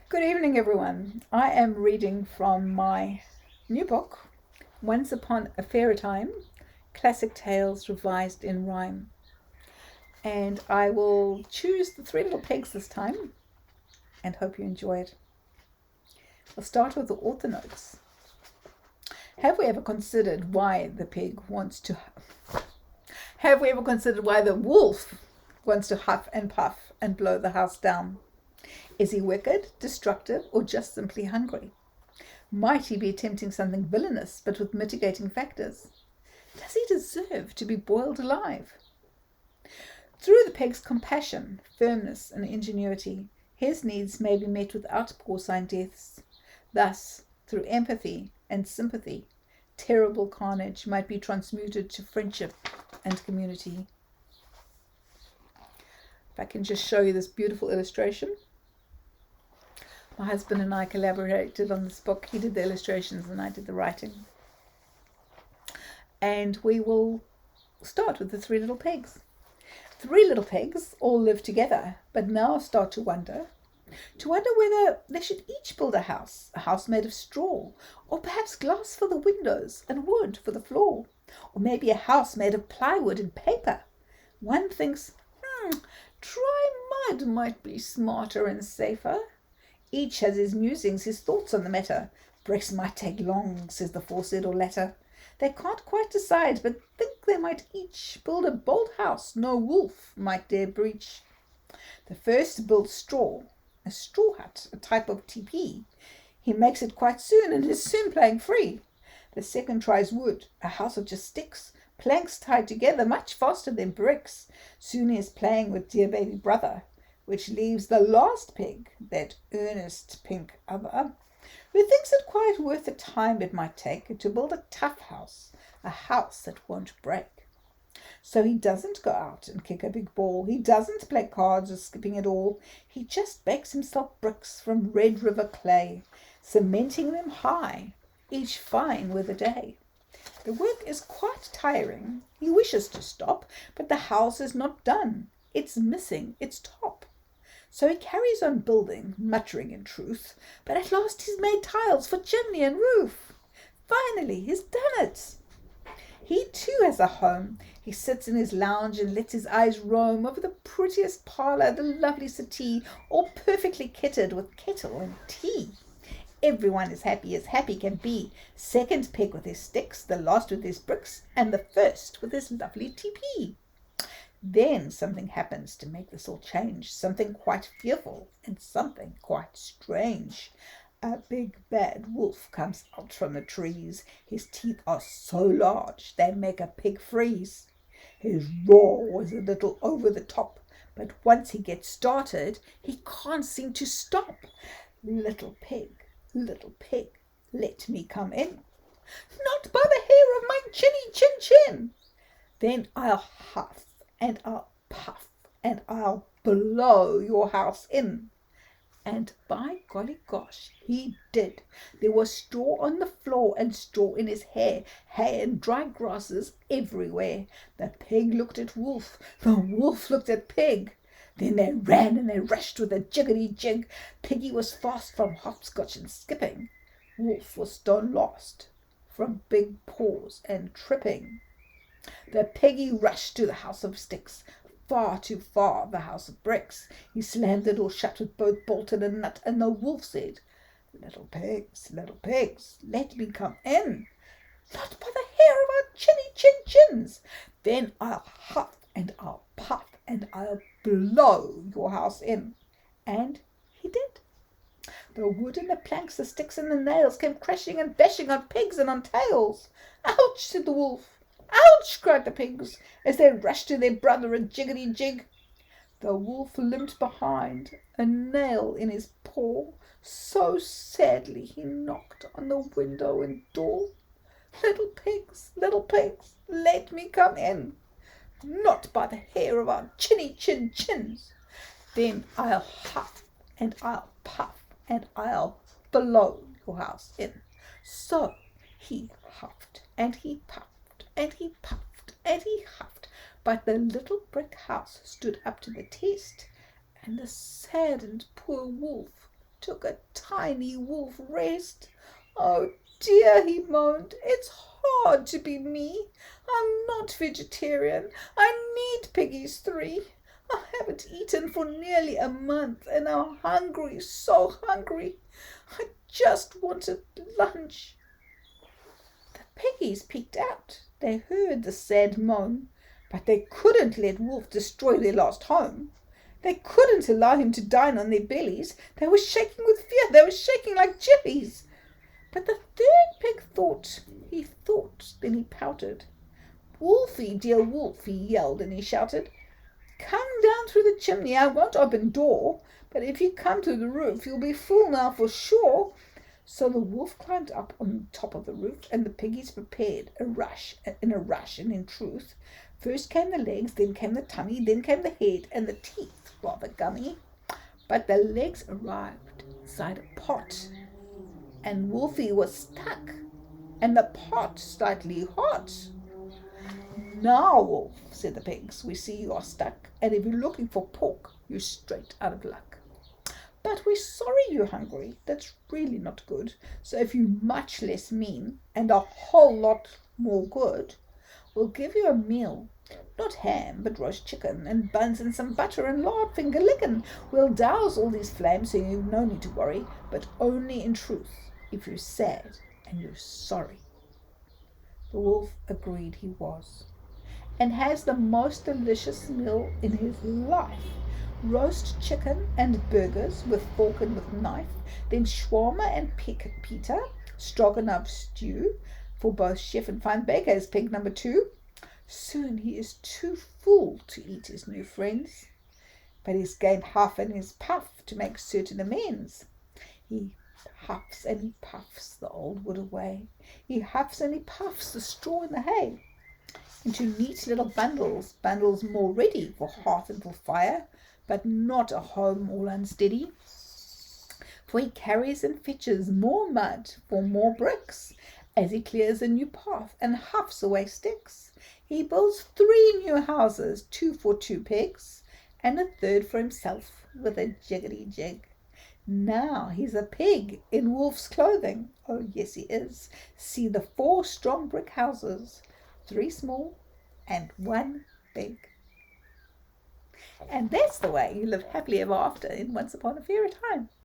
Good evening, everyone. I am reading from my new book, Once Upon a Fairy Time, Classic Tales Revised in Rhyme. And I will choose the three little pigs this time and hope you enjoy it. I'll start with the author notes. Have we ever considered why the wolf wants to huff and puff and blow the house down? Is he wicked, destructive, or just simply hungry? Might he be attempting something villainous, but with mitigating factors? Does he deserve to be boiled alive? Through the pig's compassion, firmness, and ingenuity, his needs may be met without porcine deaths. Thus, through empathy and sympathy, terrible carnage might be transmuted to friendship and community. If I can just show you this beautiful illustration. My husband and I collaborated on this book. He did the illustrations and I did the writing. And we will start with the three little pigs. Three little pigs all live together, but now start to wonder whether they should each build a house made of straw, or perhaps glass for the windows and wood for the floor, or maybe a house made of plywood and paper. One thinks, dry mud might be smarter and safer. Each has his musings, his thoughts on the matter. Bricks might take long, says the foresaid or latter. They can't quite decide, but think they might each build a bold house no wolf might dare breach. The first builds straw, a straw hut, a type of teepee. He makes it quite soon and is soon playing free. The second tries wood, a house of just sticks, planks tied together much faster than bricks. Soon he is playing with dear baby brother, which leaves the last pig, that earnest pink other, who thinks it quite worth the time it might take to build a tough house, a house that won't break. So he doesn't go out and kick a big ball. He doesn't play cards or skipping at all. He just bakes himself bricks from Red River clay, cementing them high, each fine with a day. The work is quite tiring. He wishes to stop, but the house is not done. It's missing its top. So he carries on building, muttering in truth, but at last he's made tiles for chimney and roof. Finally, he's done it. He too has a home. He sits in his lounge and lets his eyes roam over the prettiest parlour, the lovely settee, all perfectly kitted with kettle and tea. Everyone is happy as happy can be. Second pig with his sticks, the last with his bricks, and the first with his lovely teepee. Then something happens to make this all change, something quite fearful and something quite strange. A big bad wolf comes out from the trees. His teeth are so large they make a pig freeze. His roar is a little over the top, but once he gets started, he can't seem to stop. Little pig, let me come in. Not by the hair of my chinny chin chin. Then I'll huff and I'll puff, and I'll blow your house in. And by golly gosh, he did. There was straw on the floor and straw in his hair, hay and dry grasses everywhere. The pig looked at wolf, the wolf looked at pig. Then they ran and they rushed with a jiggity jig. Piggy was fast from hopscotch and skipping. Wolf was stone lost from big paws and tripping. The piggy rushed to the house of sticks, far too far the house of bricks. He slammed the door shut with both bolt and a nut, and the wolf said, little pigs, let me come in. Not by the hair of our chinny chin chins. Then I'll huff and I'll puff and I'll blow your house in. And he did. The wood and the planks, the sticks and the nails came crashing and bashing on pigs and on tails. Ouch, said the wolf. Ouch, cried the pigs, as they rushed to their brother and jiggity jig. The wolf limped behind, a nail in his paw. So sadly he knocked on the window and door. Little pigs, let me come in. Not by the hair of our chinny chin chins. Then I'll huff and I'll puff and I'll blow your house in. So he huffed and he puffed and he puffed and he huffed, but the little brick house stood up to the test, and the saddened poor wolf took a tiny wolf rest. Oh dear, he moaned, it's hard to be me. I'm not vegetarian. I need piggies 3. I haven't eaten for nearly a month and I'm hungry, so hungry. I just wanted lunch. The piggies peeked out. They heard the sad moan, but they couldn't let Wolf destroy their last home. They couldn't allow him to dine on their bellies. They were shaking with fear. They were shaking like jellies. But the third pig thought, then he pouted. Wolfie, dear Wolf, he yelled and he shouted, come down through the chimney, I won't open door, but if you come through the roof, you'll be full now for sure. So the wolf climbed up on top of the roof, and the piggies prepared in a rush, and in truth, first came the legs, then came the tummy, then came the head, and the teeth, rather gummy. But the legs arrived inside a pot, and Wolfie was stuck, and the pot slightly hot. Now, Wolf, said the pigs, we see you are stuck, and if you're looking for pork, you're straight out of luck. But we're sorry you're hungry. That's really not good. So if you're much less mean and a whole lot more good, we'll give you a meal. Not ham, but roast chicken and buns and some butter and lard finger lickin'. We'll douse all these flames so you've no need to worry, but only in truth if you're sad and you're sorry. The wolf agreed he was, and has the most delicious meal in his life. Roast chicken and burgers with fork and with knife, then shawarma and pita, stroganoff stew for both chef and fine baker as pig number 2. Soon he is too full to eat his new friends, but he's gained huff and his puff to make certain amends. He huffs and he puffs the old wood away. He huffs and he puffs the straw and the hay into neat little bundles, bundles more ready for hearth and for fire, but not a home all unsteady. For he carries and fetches more mud for more bricks, as he clears a new path and huffs away sticks. He builds 3 new houses, 2 for 2 pigs, and a 3rd for himself with a jiggity jig. Now he's a pig in wolf's clothing. Oh yes he is. See the 4 strong brick houses, 3 small and 1 big. And that's the way you live happily ever after in Once Upon a Fairy Time.